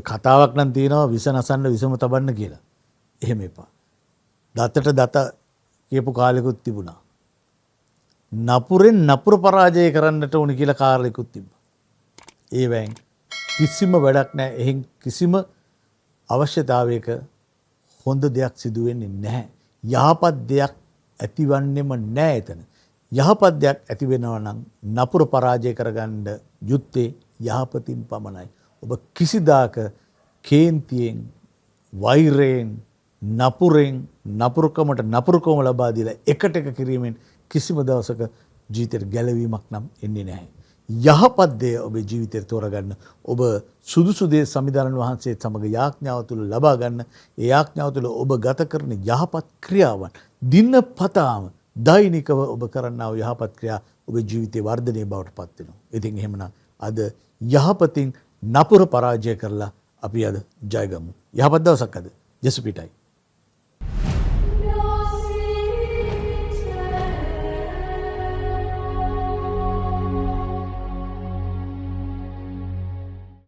කතාවක් නම් තියෙනවා විස නසන්න විසම තබන්න කියලා. එහෙම එපා. දතට දත කියපු කාලෙකුත් තිබුණා. නපුරෙන් නපුර පරාජය කරන්නට ඕන කියලා කාලෙකුත් තිබ්බා. ඒවෙන් කිසිම වැඩක් නැහැ. එහෙන් කිසිම අවශ්‍යතාවයක හොඳ දෙයක් සිදු වෙන්නේ නැහැ. යහපත් දෙයක් ඇතිවන්නේම නැහැ එතන. යහපත් දෙයක් ඇති වෙනවා නම් නපුර පරාජය කරගන්න යුත්තේ යහපතින් පමණයි. ඔබ කිසිදාක කේන්තියෙන් වෛරයෙන් නපුරෙන් නපුරුකමට නපුරුකම ලබා දීලා එකට එක කිරීමෙන් කිසිම දවසක ජීවිතේට ගැලවීමක් නම් එන්නේ නැහැ. යහපත් දේ ඔබේ ජීවිතේට තෝරගන්න. ඔබ සුදුසු දේ සමිදානන් වහන්සේත් සමග යාඥාව තුළ ලබා ගන්න. ඒ යාඥාව තුළ ඔබ ගත කරන යහපත් ක්‍රියාවන් දිනපතාම දෛනිකව ඔබ කරන්නා වූ යහපත් ක්‍රියා ඔබේ ජීවිතේ වර්ධනය බවට පත් වෙනවා. ඉතින් එහෙමනම් අද යහපතින් නපුර පරාජය කරලා අපි අද ජය ගමු. යහපත් දවසක් අද. ජෙසුපිටයි.